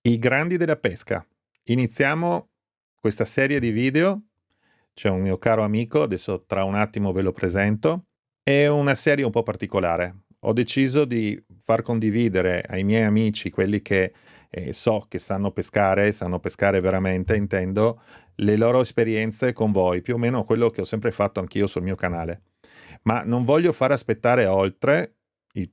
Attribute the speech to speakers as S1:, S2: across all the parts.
S1: I grandi della pesca. Iniziamo questa serie di video. C'è un mio caro amico, adesso tra un attimo ve lo presento. È una serie un po' particolare. Ho deciso di far condividere ai miei amici, quelli che so che sanno pescare veramente, intendo, le loro esperienze con voi, più o meno quello che ho sempre fatto anch'io sul mio canale. Ma non voglio far aspettare oltre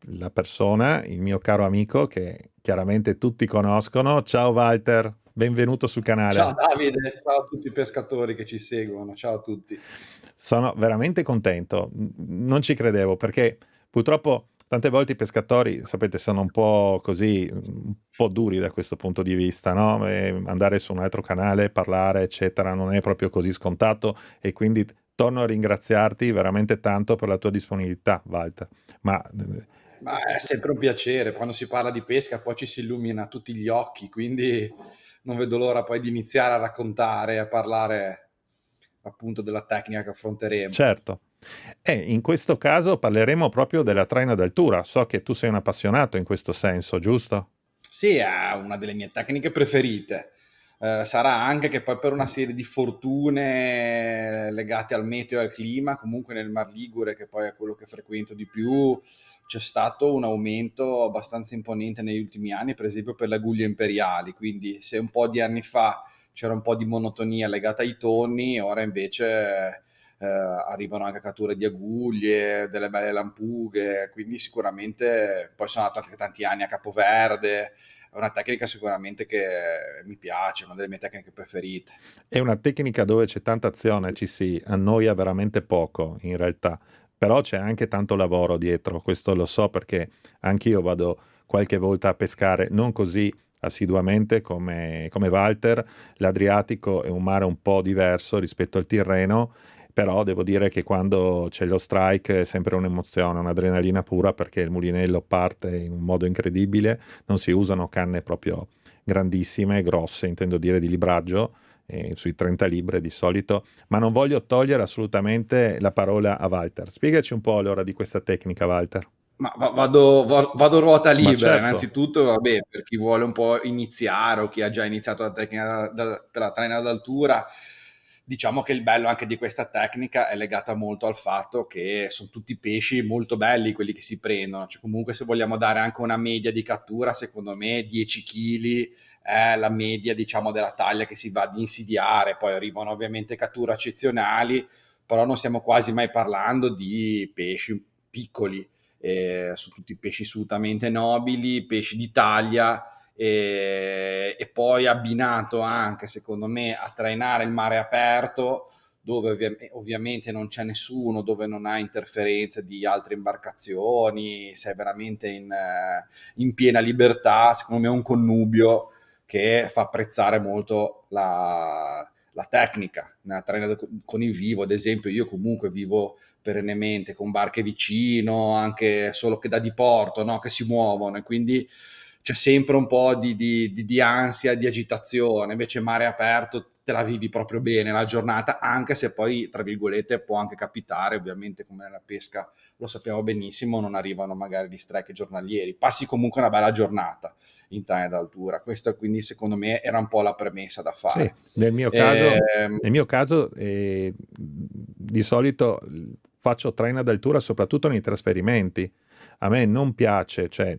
S1: la persona, il mio caro amico che chiaramente tutti conoscono. Ciao Walter, benvenuto sul
S2: Ciao
S1: canale.
S2: Davide, ciao a tutti i pescatori che ci seguono, ciao a tutti.
S1: Sono veramente contento. Non ci credevo perché purtroppo tante volte i pescatori, sapete, sono un po' così, un po' duri da questo punto di vista, no? E andare su un altro canale, parlare, eccetera, non è proprio così scontato e quindi torno a ringraziarti veramente tanto per la tua disponibilità, Walter. Ma
S2: Ma è sempre un piacere, quando si parla di pesca poi ci si illumina tutti gli occhi, quindi non vedo l'ora poi di iniziare a raccontare, a parlare appunto della tecnica che affronteremo.
S1: certo. E in questo caso parleremo proprio della traina d'altura. So che tu sei un appassionato in questo senso, giusto?
S2: Sì, è una delle mie tecniche preferite. Sarà anche che poi per una serie di fortune legate al meteo e al clima, comunque nel Mar Ligure, che poi è quello che frequento di più, c'è stato un aumento abbastanza imponente negli ultimi anni, per esempio per le aguglie imperiali. Quindi se un po' di anni fa c'era un po' di monotonia legata ai tonni, ora invece arrivano anche catture di aguglie, delle belle lampughe, quindi sicuramente poi sono andato anche tanti anni a Capoverde, è una tecnica sicuramente che mi piace, è una delle mie tecniche preferite.
S1: È una tecnica dove c'è tanta azione, ci si annoia veramente poco in realtà, però c'è anche tanto lavoro dietro, questo lo so perché anch'io vado qualche volta a pescare, non così assiduamente come Walter. L'Adriatico è un mare un po' diverso rispetto al Tirreno, però devo dire che quando c'è lo strike è sempre un'emozione, un'adrenalina pura perché il mulinello parte in un modo incredibile, non si usano canne proprio grandissime, grosse, intendo dire di libraggio, sui 30 libbre di solito, ma non voglio togliere assolutamente la parola a Walter. Spiegaci un po' allora di questa tecnica, Walter.
S2: Ma vado ruota
S1: Ma
S2: libera.
S1: certo,
S2: Innanzitutto, vabbè, per chi vuole un po' iniziare o chi ha già iniziato la tecnica della traina d'altura, diciamo che il bello anche di questa tecnica è legata molto al fatto che sono tutti pesci molto belli quelli che si prendono. Cioè, comunque, se vogliamo dare anche una media di cattura, secondo me 10 kg è la media, diciamo, della taglia che si va ad insidiare. Poi arrivano ovviamente catture eccezionali, però non stiamo quasi mai parlando di pesci piccoli, sono tutti pesci assolutamente nobili, pesci di taglia, e poi abbinato anche, secondo me, a trainare il mare aperto, dove ovviamente non c'è nessuno, dove non ha interferenze di altre imbarcazioni, sei veramente in piena libertà, secondo me è un connubio che fa apprezzare molto la tecnica nella traina con il vivo. Ad esempio, io comunque vivo perennemente con barche vicino, anche solo che da diporto, no? Che si muovono, e quindi c'è sempre un po' di ansia, di agitazione. Invece mare aperto te la vivi proprio bene la giornata, anche se poi, tra virgolette, può anche capitare, ovviamente come nella pesca lo sappiamo benissimo, non arrivano magari gli strike giornalieri, passi comunque una bella giornata in taglia d'altura. Questa quindi secondo me era un po' la premessa da
S1: sì,
S2: fare.
S1: nel mio caso di solito faccio traina d'altura soprattutto nei trasferimenti. A me non piace, cioè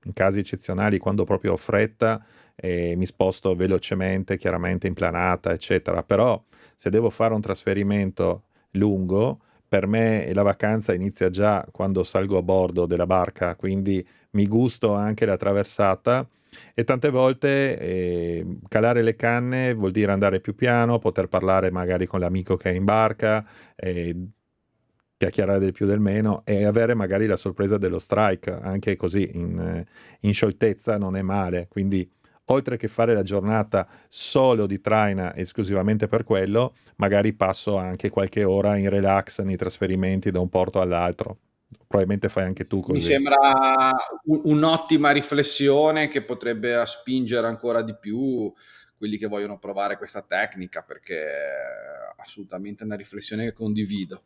S1: in casi eccezionali quando proprio ho fretta mi sposto velocemente, chiaramente in planata, eccetera. Però se devo fare un trasferimento lungo, per me la vacanza inizia già quando salgo a bordo della barca, quindi mi gusto anche la traversata e tante volte calare le canne vuol dire andare più piano, poter parlare magari con l'amico che è in barca, eh, chiacchierare del più del meno e avere magari la sorpresa dello strike, anche così in scioltezza non è male. Quindi oltre che fare la giornata solo di traina esclusivamente per quello, magari passo anche qualche ora in relax nei trasferimenti da un porto all'altro. Probabilmente fai anche tu
S2: Mi
S1: così.
S2: sembra un'ottima riflessione che potrebbe spingere ancora di più quelli che vogliono provare questa tecnica, perché è assolutamente una riflessione che condivido.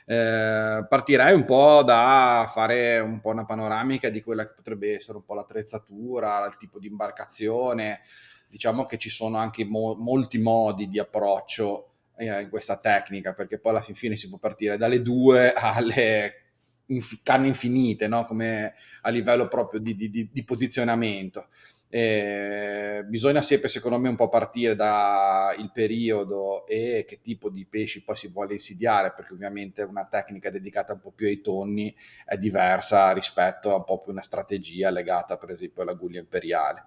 S2: Partirei un po' da fare un po' una panoramica di quella che potrebbe essere un po' l'attrezzatura, il tipo di imbarcazione. Diciamo che ci sono anche molti modi di approccio in questa tecnica, perché poi alla fine si può partire dalle 2 alle canne infinite, no? Come a livello proprio di posizionamento. Bisogna sempre, secondo me, un po' partire dal periodo e che tipo di pesci poi si vuole insidiare, perché ovviamente una tecnica dedicata un po' più ai tonni è diversa rispetto a un po' più una strategia legata per esempio alla guglia imperiale.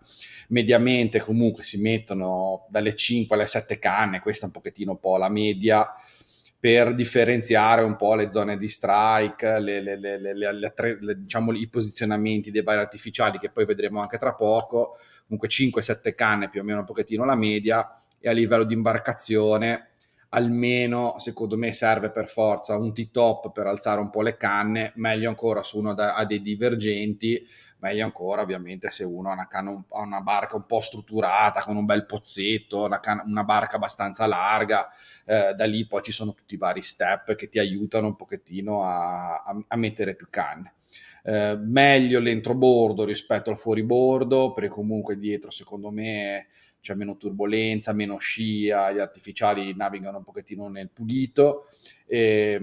S2: Mediamente comunque si mettono dalle 5 alle 7 canne, questa è un pochettino un po' la media, per differenziare un po' le zone di strike, diciamo, i posizionamenti dei vari artificiali, che poi vedremo anche tra poco. Comunque 5-7 canne più o meno un pochettino la media, e a livello di imbarcazione almeno secondo me serve per forza un T-top per alzare un po' le canne, meglio ancora se uno ha dei divergenti, meglio ancora ovviamente se uno ha una barca un po' strutturata con un bel pozzetto, una barca abbastanza larga. Da lì poi ci sono tutti i vari step che ti aiutano un pochettino a mettere più canne. Meglio l'entrobordo rispetto al fuoribordo, perché comunque dietro secondo me c'è meno turbolenza, meno scia, gli artificiali navigano un pochettino nel pulito, e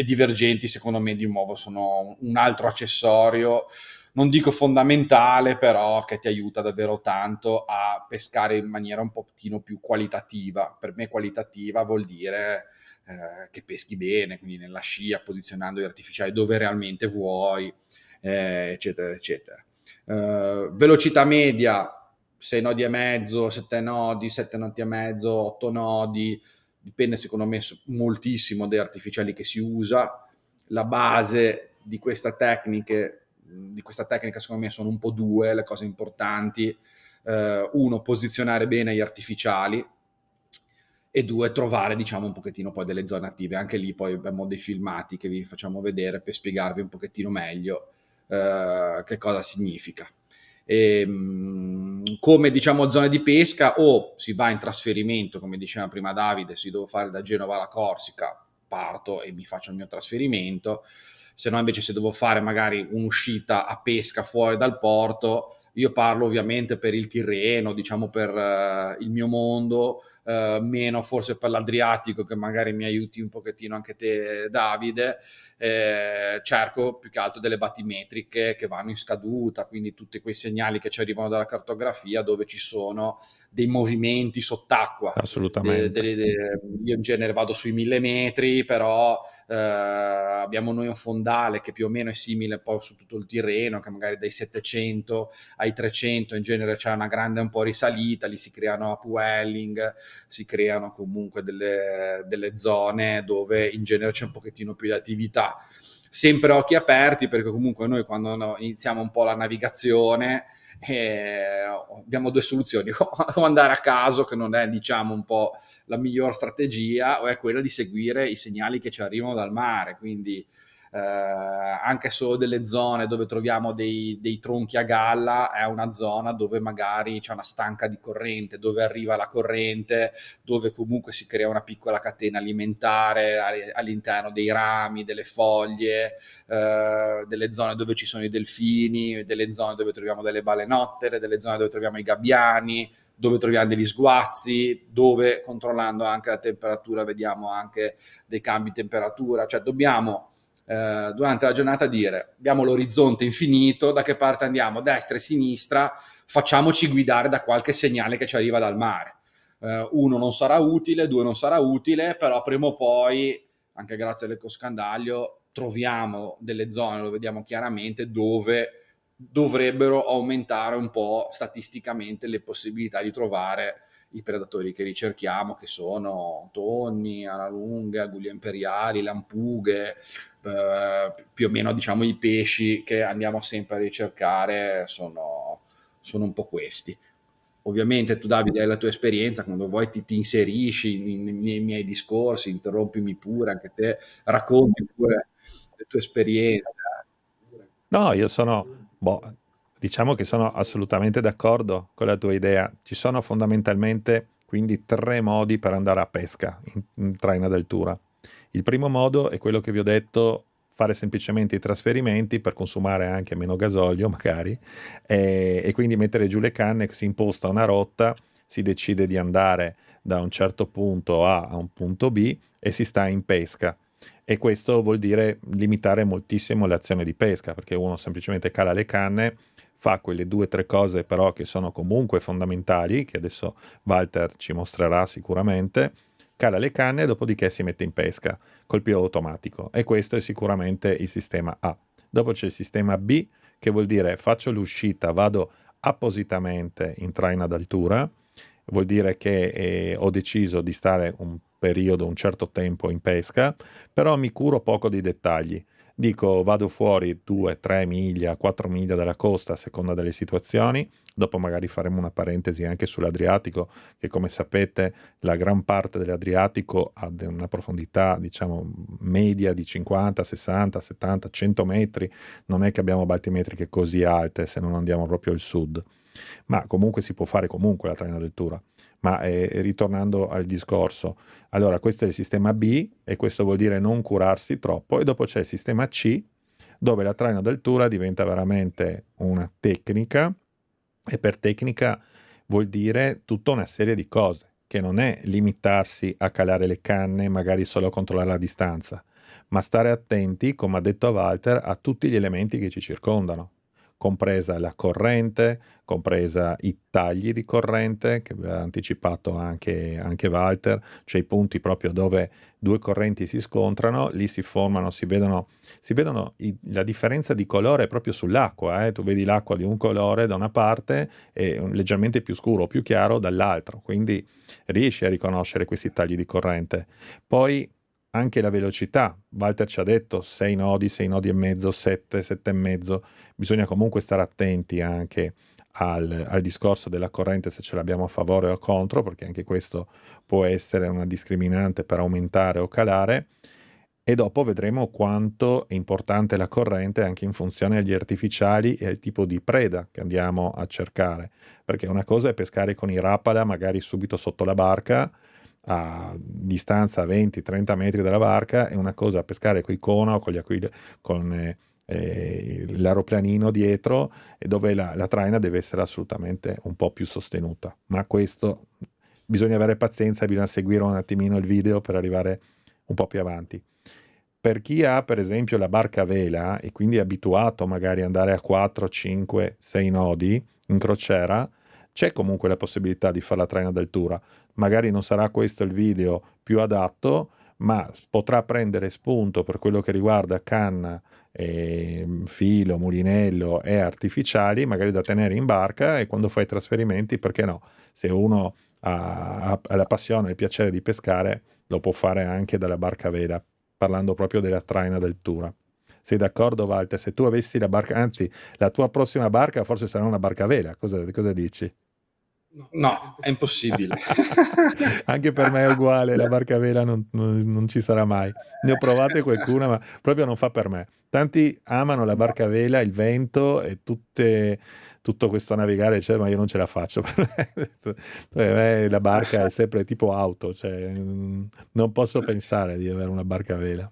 S2: divergenti secondo me di nuovo sono un altro accessorio, non dico fondamentale, però che ti aiuta davvero tanto a pescare in maniera un pochettino più qualitativa. Per me qualitativa vuol dire che peschi bene, quindi nella scia, posizionando gli artificiali dove realmente vuoi, eccetera, eccetera. Velocità media 6 nodi e mezzo, 7 nodi, 7 nodi e mezzo, 8 nodi, dipende secondo me moltissimo dai artificiali che si usa. La base di questa tecnica secondo me sono un po' due le cose importanti. Uno, posizionare bene gli artificiali, e due, trovare diciamo un pochettino poi delle zone attive. Anche lì poi abbiamo dei filmati che vi facciamo vedere per spiegarvi un pochettino meglio che cosa significa. Come diciamo zone di pesca, o si va in trasferimento, come diceva prima Davide, se devo fare da Genova alla Corsica, parto e mi faccio il mio trasferimento. Se no invece se devo fare magari un'uscita a pesca fuori dal porto, io parlo ovviamente per il Tirreno, diciamo per il mio mondo, meno forse per l'Adriatico, che magari mi aiuti un pochettino anche te Davide. Cerco più che altro delle batimetriche che vanno in scaduta, quindi tutti quei segnali che ci arrivano dalla cartografia dove ci sono dei movimenti sott'acqua.
S1: Assolutamente.
S2: Io in genere vado sui 1000 metri, però abbiamo noi un fondale che più o meno è simile poi su tutto il Tirreno, che magari dai 700 ai 300 in genere c'è una grande un po' risalita, lì si creano upwelling, si creano comunque delle zone dove in genere c'è un pochettino più di attività. Sempre occhi aperti, perché comunque noi quando iniziamo un po' la navigazione abbiamo due soluzioni: o andare a caso, che non è diciamo un po' la miglior strategia, o è quella di seguire i segnali che ci arrivano dal mare. Quindi anche solo delle zone dove troviamo dei tronchi a galla è una zona dove magari c'è una stanca di corrente, dove arriva la corrente, dove comunque si crea una piccola catena alimentare all'interno dei rami, delle foglie, delle zone dove ci sono i delfini, delle zone dove troviamo delle balenottere, delle zone dove troviamo i gabbiani, dove troviamo degli sguazzi, dove controllando anche la temperatura vediamo anche dei cambi di temperatura. Cioè dobbiamo durante la giornata dire: abbiamo l'orizzonte infinito, da che parte andiamo, destra e sinistra, facciamoci guidare da qualche segnale che ci arriva dal mare. Uno non sarà utile, due non sarà utile, però prima o poi, anche grazie all'ecoscandaglio, troviamo delle zone, lo vediamo chiaramente, dove dovrebbero aumentare un po' statisticamente le possibilità di trovare i predatori che ricerchiamo, che sono tonni alla lunga, guglie imperiali, lampughe, più o meno diciamo i pesci che andiamo sempre a ricercare sono un po' questi. Ovviamente tu Davide hai la tua esperienza, quando vuoi ti inserisci nei miei discorsi, interrompimi pure, anche te, racconti pure le tue esperienze.
S1: No, io sono, boh, Diciamo che sono assolutamente d'accordo con la tua idea. Ci sono fondamentalmente quindi tre modi per andare a pesca in traina d'altura. Il primo modo è quello che vi ho detto, fare semplicemente i trasferimenti per consumare anche meno gasolio, magari, e quindi mettere giù le canne, si imposta una rotta, si decide di andare da un certo punto A a un punto B e si sta in pesca. E questo vuol dire limitare moltissimo l'azione di pesca, perché uno semplicemente cala le canne, fa quelle due o tre cose però che sono comunque fondamentali, che adesso Walter ci mostrerà sicuramente, cala le canne, dopodiché si mette in pesca col più automatico. E questo è sicuramente il sistema A. Dopo c'è il sistema B, che vuol dire faccio l'uscita, vado appositamente in traina d'altura, vuol dire che ho deciso di stare un periodo, un certo tempo in pesca, però mi curo poco dei dettagli. Dico, vado fuori 2, 3 miglia, 4 miglia dalla costa a seconda delle situazioni. Dopo magari faremo una parentesi anche sull'Adriatico, che come sapete la gran parte dell'Adriatico ha una profondità, diciamo, media di 50, 60, 70, 100 metri. Non è che abbiamo battimetriche così alte se non andiamo proprio al sud. Ma comunque si può fare comunque la traina del Tura. Ma ritornando al discorso, allora questo è il sistema B e questo vuol dire non curarsi troppo e dopo c'è il sistema C dove la traina d'altura diventa veramente una tecnica e per tecnica vuol dire tutta una serie di cose, che non è limitarsi a calare le canne, magari solo a controllare la distanza, ma stare attenti, come ha detto Walter, a tutti gli elementi che ci circondano, compresa la corrente, compresa i tagli di corrente, che aveva anticipato anche Walter, cioè i punti proprio dove due correnti si scontrano, lì si formano, si vedono la differenza di colore proprio sull'acqua. Tu vedi l'acqua di un colore da una parte e leggermente più scuro o più chiaro dall'altro, quindi riesci a riconoscere questi tagli di corrente. Poi anche la velocità, Walter ci ha detto 6 nodi e mezzo, 7, 7 e mezzo, bisogna comunque stare attenti anche al discorso della corrente se ce l'abbiamo a favore o contro, perché anche questo può essere una discriminante per aumentare o calare. E dopo vedremo quanto è importante la corrente anche in funzione agli artificiali e al tipo di preda che andiamo a cercare. Perché una cosa è pescare con i rapala, magari subito sotto la barca, a distanza 20-30 metri dalla barca, e una cosa è pescare con i cona o con l'aeroplanino dietro, e dove la traina deve essere assolutamente un po' più sostenuta. Ma questo bisogna avere pazienza, bisogna seguire un attimino il video per arrivare un po' più avanti. Per chi ha per esempio la barca a vela e quindi è abituato magari ad andare a 4, 5, 6 nodi in crociera, c'è comunque la possibilità di fare la traina d'altura. Magari non sarà questo il video più adatto, ma potrà prendere spunto per quello che riguarda canna, filo, mulinello e artificiali, magari da tenere in barca, e quando fai i trasferimenti, perché no? Se uno ha la passione e il piacere di pescare, lo può fare anche dalla barca a vela, parlando proprio della traina del Tura. Sei d'accordo, Walter? Se tu avessi la barca, anzi, la tua prossima barca forse sarà una barca a vela, cosa dici?
S2: No, è impossibile.
S1: Anche per me è uguale, la barca a vela non ci sarà mai. Ne ho provate qualcuna, ma proprio non fa per me. Tanti amano la barca a vela, il vento e tutto questo navigare, cioè, ma io non ce la faccio. Per me la barca è sempre tipo auto, cioè, non posso pensare di avere una barca a vela.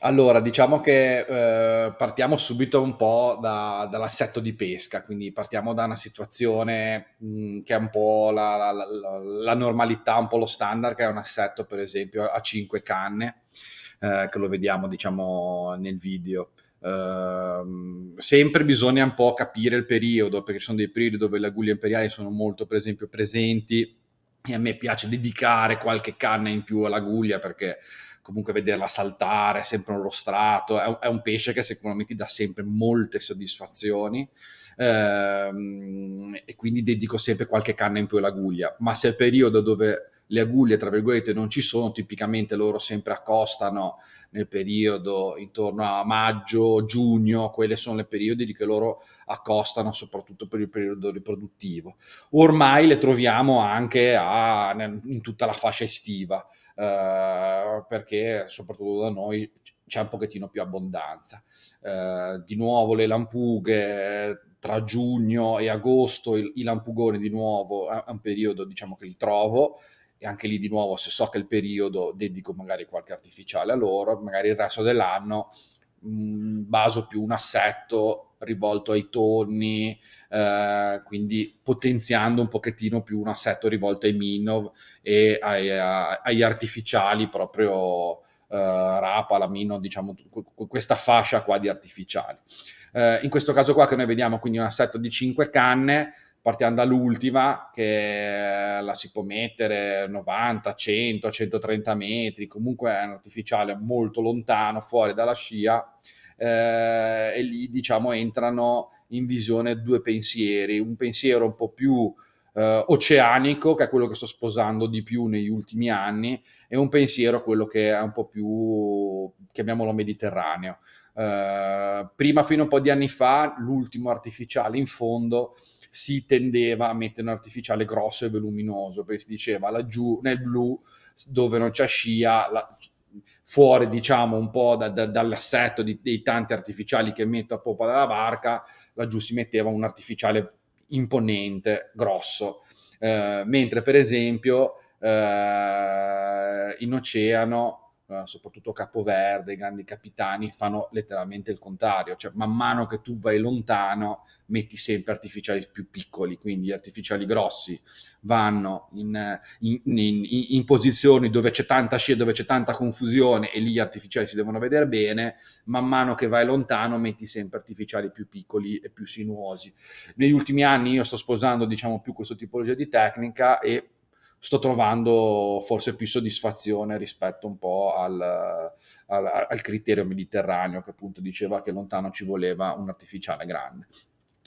S2: Allora, diciamo che partiamo subito un po' dall'assetto di pesca, quindi partiamo da una situazione che è un po' la normalità, un po' lo standard, che è un assetto per esempio a 5 canne, che lo vediamo diciamo nel video. Sempre bisogna un po' capire il periodo, perché ci sono dei periodi dove le aguglie imperiali sono molto per esempio presenti, e a me piace dedicare qualche canna in più all'aguglia perché comunque vederla saltare è sempre un rostrato, è un pesce che sicuramente dà sempre molte soddisfazioni, e quindi dedico sempre qualche canna in più all'aguglia. Ma se è il periodo dove le aguglie tra virgolette non ci sono, tipicamente loro sempre accostano nel periodo intorno a maggio, giugno, quelle sono le periodi di che loro accostano soprattutto per il periodo riproduttivo. Ormai le troviamo anche in tutta la fascia estiva, perché soprattutto da noi c'è un pochettino più abbondanza. Di nuovo le lampughe tra giugno e agosto, i lampugoni di nuovo è un periodo, diciamo, che li trovo, e anche lì di nuovo, se so che è il periodo, dedico magari qualche artificiale a loro. Magari il resto dell'anno baso più un assetto rivolto ai tonni, quindi potenziando un pochettino più un assetto rivolto ai minnow e agli artificiali, proprio Rapala, minnow, diciamo questa fascia qua di artificiali. In questo caso qua, che noi vediamo quindi un assetto di 5 canne, partiamo dall'ultima, che la si può mettere 90, 100, 130 metri, comunque è un artificiale molto lontano, fuori dalla scia, e lì, diciamo, entrano in visione due pensieri: un pensiero un po' più oceanico, che è quello che sto sposando di più negli ultimi anni, e un pensiero, quello che è un po' più, chiamiamolo, mediterraneo. Prima, fino a un po' di anni fa, l'ultimo artificiale in fondo si tendeva a mettere un artificiale grosso e voluminoso, perché si diceva laggiù nel blu, dove non c'è scia, fuori, diciamo, un po' dall'assetto dei tanti artificiali che metto a poppa della barca, laggiù si metteva un artificiale imponente, grosso. Mentre per esempio in oceano, soprattutto Capoverde, i grandi capitani, fanno letteralmente il contrario, cioè man mano che tu vai lontano metti sempre artificiali più piccoli, quindi gli artificiali grossi vanno in posizioni dove c'è tanta scia, dove c'è tanta confusione, e lì gli artificiali si devono vedere bene. Man mano che vai lontano metti sempre artificiali più piccoli e più sinuosi. Negli ultimi anni io sto sposando, diciamo, più questa tipologia di tecnica, e sto trovando forse più soddisfazione rispetto un po' al criterio mediterraneo, che appunto diceva che lontano ci voleva un artificiale grande.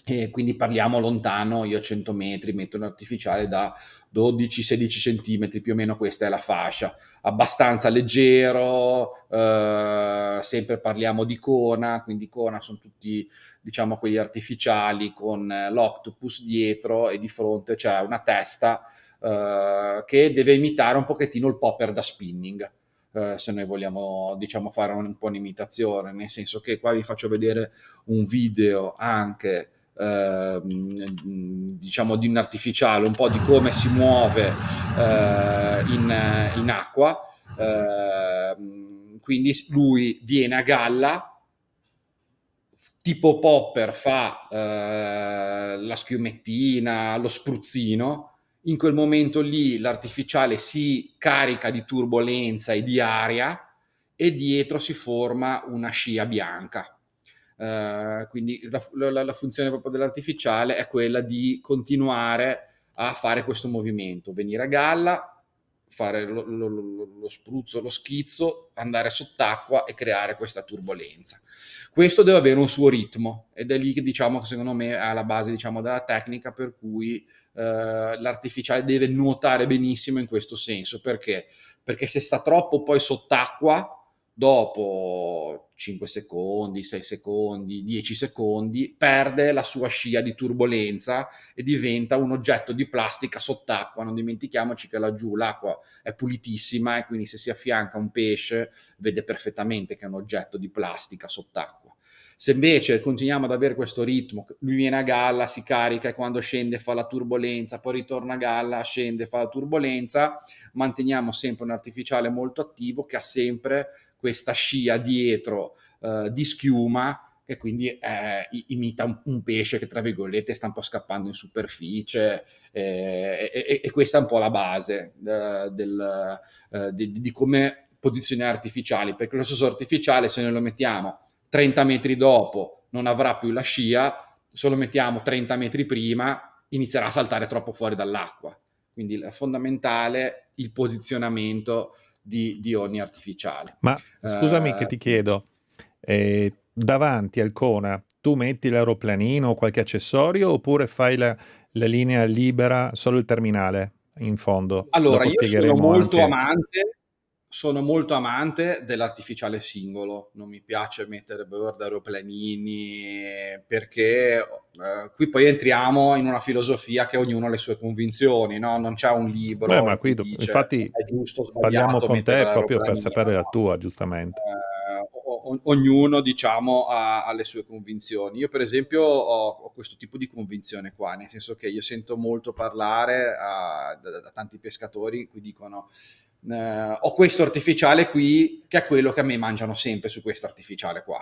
S2: E quindi parliamo lontano, io a 100 metri metto un artificiale da 12-16 centimetri, più o meno questa è la fascia, abbastanza leggero, sempre parliamo di Kona, quindi Kona sono tutti, diciamo, quegli artificiali con l'octopus dietro, e di fronte c'è una testa che deve imitare un pochettino il popper da spinning. Se noi vogliamo, diciamo, fare un po' un'imitazione, nel senso che qua vi faccio vedere un video anche, diciamo, di un artificiale, un po' di come si muove in acqua. Quindi lui viene a galla, tipo popper, fa la schiumettina, lo spruzzino. In quel momento lì l'artificiale si carica di turbolenza e di aria, e dietro si forma una scia bianca. Quindi la funzione proprio dell'artificiale è quella di continuare a fare questo movimento: venire a galla, fare lo spruzzo, lo schizzo, andare sott'acqua e creare questa turbolenza. Questo deve avere un suo ritmo, ed è lì che, diciamo, che secondo me è alla base, diciamo, della tecnica, per cui l'artificiale deve nuotare benissimo in questo senso. Perché? Perché se sta troppo poi sott'acqua, dopo 5 secondi, 6 secondi, 10 secondi, perde la sua scia di turbolenza e diventa un oggetto di plastica sott'acqua. Non dimentichiamoci che laggiù l'acqua è pulitissima, e quindi se si affianca un pesce vede perfettamente che è un oggetto di plastica sott'acqua. Se invece continuiamo ad avere questo ritmo, lui viene a galla, si carica, e quando scende fa la turbolenza, poi ritorna a galla, scende, fa la turbolenza, manteniamo sempre un artificiale molto attivo, che ha sempre questa scia dietro di schiuma, che quindi imita un pesce che, tra virgolette, sta un po' scappando in superficie, e questa è un po' la base di come posizionare artificiali, perché lo stesso artificiale, se noi lo mettiamo 30 metri dopo, non avrà più la scia; se lo mettiamo 30 metri prima, inizierà a saltare troppo fuori dall'acqua. Quindi è fondamentale il posizionamento di ogni artificiale.
S1: Ma scusami che ti chiedo, davanti al Kona tu metti l'aeroplanino o qualche accessorio, oppure fai la linea libera, solo il terminale in fondo?
S2: Allora,
S1: Dopo
S2: io sono
S1: spiegheremo
S2: molto
S1: anche.
S2: amante sono molto amante dell'artificiale singolo, non mi piace mettere bird, aeroplanini, perché qui poi entriamo in una filosofia che ognuno ha le sue convinzioni, no? Non c'è un libro
S1: Ma
S2: in
S1: qui,
S2: cui dice
S1: infatti,
S2: è giusto o
S1: parliamo
S2: sbagliato
S1: con
S2: mettere
S1: te proprio per
S2: l'aeroplanino,
S1: sapere la
S2: no?
S1: tua, giustamente.
S2: Ognuno, diciamo, ha le sue convinzioni. Io, per esempio, ho questo tipo di convinzione qua, nel senso che io sento molto parlare da tanti pescatori qui dicono ho questo artificiale qui che è quello che a me mangiano sempre su questo artificiale qua.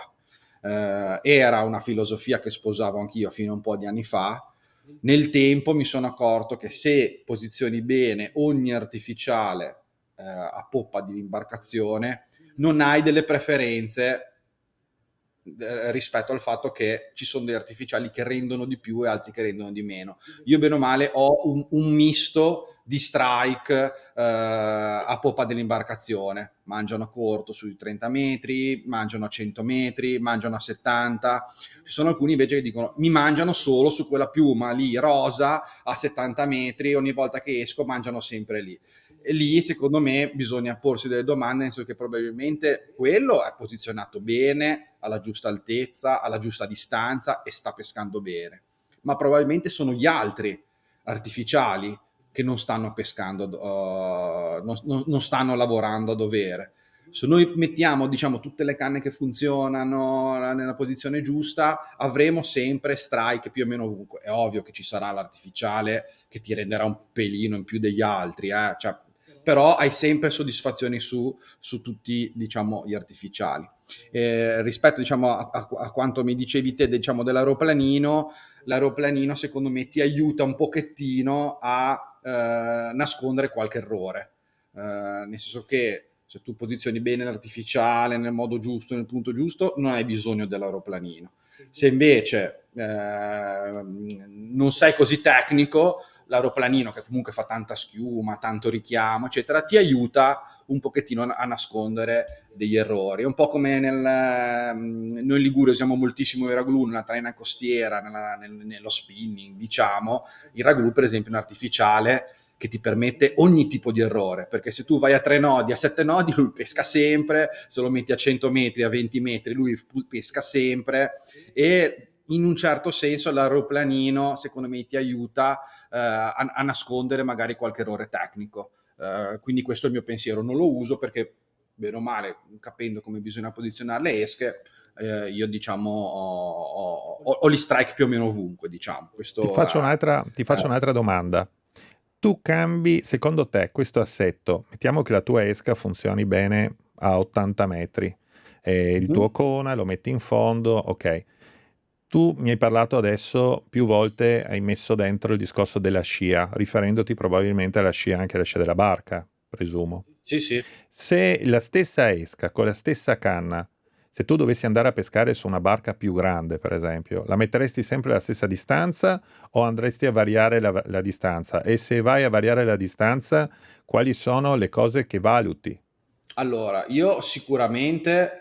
S2: Era una filosofia che sposavo anch'io fino a un po' di anni fa. Nel tempo mi sono accorto che se posizioni bene ogni artificiale a poppa di imbarcazione, non hai delle preferenze rispetto al fatto che ci sono degli artificiali che rendono di più e altri che rendono di meno. Io bene o male ho un misto di strike a poppa dell'imbarcazione. Mangiano a corto sui 30 metri, mangiano a 100 metri, mangiano a 70. Ci sono alcuni invece che dicono mi mangiano solo su quella piuma lì rosa a 70 metri, ogni volta che esco mangiano sempre lì. E lì secondo me bisogna porsi delle domande, nel senso che probabilmente quello è posizionato bene, alla giusta altezza, alla giusta distanza e sta pescando bene, ma probabilmente sono gli altri artificiali che non stanno pescando, non stanno lavorando a dovere. Se noi mettiamo, diciamo, tutte le canne che funzionano nella posizione giusta, avremo sempre strike più o meno ovunque. È ovvio che ci sarà l'artificiale che ti renderà un pelino in più degli altri, cioè, però hai sempre soddisfazioni su tutti, diciamo, gli artificiali. Rispetto, diciamo, a quanto mi dicevi te, diciamo, dell'aeroplanino, l'aeroplanino secondo me ti aiuta un pochettino a nascondere qualche errore, nel senso che se tu posizioni bene l'artificiale nel modo giusto, nel punto giusto, non hai bisogno dell'aeroplanino. Se invece non sei così tecnico, l'aeroplanino, che comunque fa tanta schiuma, tanto richiamo, eccetera, ti aiuta un pochettino a nascondere degli errori. È un po' come noi in Liguria usiamo moltissimo i raglu nella traina costiera, nello spinning, diciamo. Il raglu, per esempio, è un artificiale che ti permette ogni tipo di errore, perché se tu vai a 3 nodi, a 7 nodi, lui pesca sempre, se lo metti a 100 metri, a 20 metri, lui pesca sempre, e in un certo senso l'aeroplanino, secondo me, ti aiuta a nascondere magari qualche errore tecnico. Quindi questo è il mio pensiero. Non lo uso perché, bene o male, capendo come bisogna posizionare le esche, io diciamo ho gli strike più o meno ovunque, diciamo.
S1: Ti
S2: Questo
S1: faccio un'altra, ti faccio
S2: eh,
S1: un'altra domanda. Tu cambi, secondo te, questo assetto, mettiamo che la tua esca funzioni bene a 80 metri, il tuo cona lo metti in fondo, ok. Tu mi hai parlato adesso, più volte hai messo dentro il discorso della scia, riferendoti probabilmente alla scia, anche alla scia della barca, presumo.
S2: sì, sì.
S1: Se la stessa esca, con la stessa canna, se tu dovessi andare a pescare su una barca più grande, per esempio, la metteresti sempre alla stessa distanza o andresti a variare la distanza? E se vai a variare la distanza, quali sono le cose che valuti?
S2: Allora, io sicuramente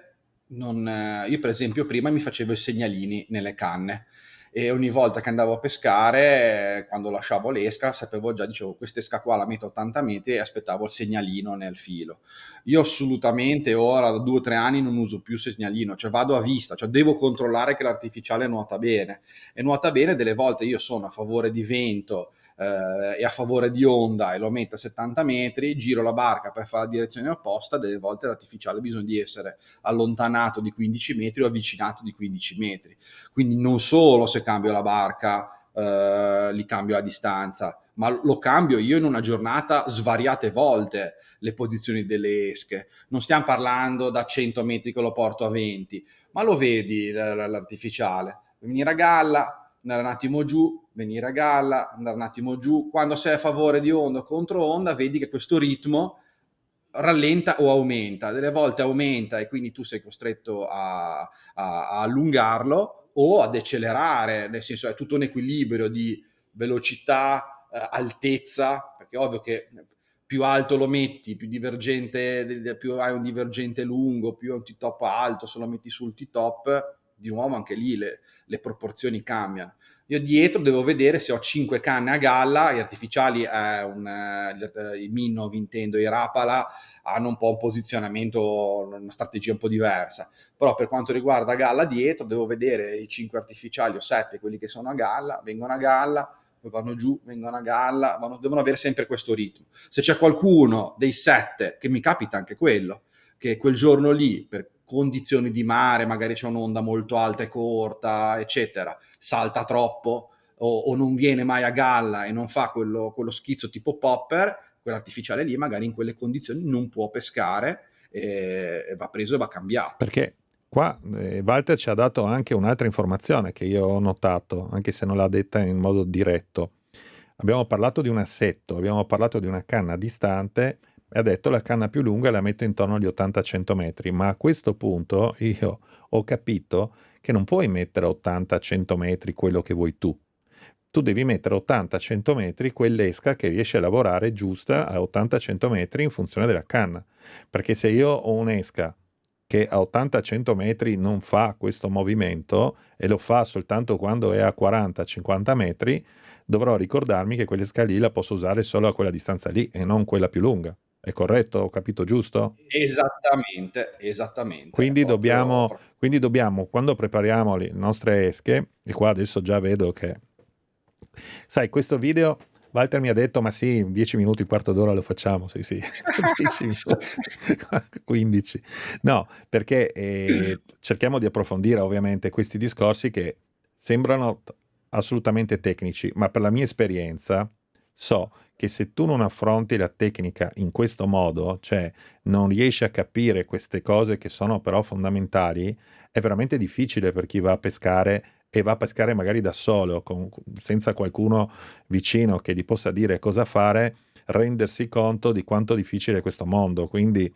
S2: non io per esempio prima mi facevo i segnalini nelle canne e ogni volta che andavo a pescare, quando lasciavo l'esca, sapevo già, dicevo: "Quest'esca qua la metto a 80 metri", e aspettavo il segnalino nel filo. Io assolutamente ora da 2 o 3 anni non uso più segnalino, cioè vado a vista, cioè devo controllare che l'artificiale nuota bene e nuota bene. Delle volte io sono a favore di vento e a favore di onda e lo metto a 70 metri, giro la barca per fare la direzione opposta, delle volte l'artificiale bisogna di essere allontanato di 15 metri o avvicinato di 15 metri. Quindi non solo se cambio la barca gli cambio la distanza, ma lo cambio io in una giornata svariate volte le posizioni delle esche. Non stiamo parlando da 100 metri che lo porto a 20, ma lo vedi l'artificiale. Venire a galla, andare un attimo giù, venire a galla, andare un attimo giù. Quando sei a favore di onda o contro onda, vedi che questo ritmo rallenta o aumenta. Delle volte aumenta e quindi tu sei costretto a allungarlo o a decelerare, nel senso è tutto un equilibrio di velocità, altezza, perché è ovvio che più alto lo metti, più divergente, più hai un divergente lungo, più hai un T-top alto, se lo metti sul T-top di nuovo anche lì le proporzioni cambiano. Io dietro devo vedere se ho 5 canne a galla, gli artificiali, i Minnow, intendo, i Rapala, hanno un po' un posizionamento, una strategia un po' diversa. Però per quanto riguarda galla dietro, devo vedere i 5 artificiali o 7, quelli che sono a galla, vengono a galla, poi vanno giù, vengono a galla, devono avere sempre questo ritmo. Se c'è qualcuno dei 7, che mi capita anche quello, che quel giorno lì, per condizioni di mare, magari c'è un'onda molto alta e corta, eccetera, salta troppo o non viene mai a galla e non fa quello schizzo tipo popper, quell'artificiale lì magari in quelle condizioni non può pescare e va preso e va cambiato.
S1: Perché qua Walter ci ha dato anche un'altra informazione che io ho notato, anche se non l'ha detta in modo diretto. Abbiamo parlato di un assetto, abbiamo parlato di una canna distante e ha detto la canna più lunga la metto intorno agli 80-100 metri, ma a questo punto io ho capito che non puoi mettere a 80-100 metri quello che vuoi tu. Tu devi mettere 80-100 metri quell'esca che riesce a lavorare giusta a 80-100 metri in funzione della canna. Perché se io ho un'esca che a 80-100 metri non fa questo movimento e lo fa soltanto quando è a 40-50 metri, dovrò ricordarmi che quell'esca lì la posso usare solo a quella distanza lì e non quella più lunga. È corretto? Ho capito giusto?
S2: Esattamente, è proprio...
S1: Quindi dobbiamo, quando prepariamo le nostre esche, e qua adesso già vedo che, sai, questo video, Walter mi ha detto, ma sì, in 10 minuti, un quarto d'ora lo facciamo, sì, sì, 10 minuti, 15. No, perché cerchiamo di approfondire ovviamente questi discorsi che sembrano assolutamente tecnici, ma per la mia esperienza so che se tu non affronti la tecnica in questo modo, cioè non riesci a capire queste cose che sono però fondamentali, è veramente difficile per chi va a pescare e va a pescare magari da solo, senza qualcuno vicino che gli possa dire cosa fare, rendersi conto di quanto difficile è questo mondo. Quindi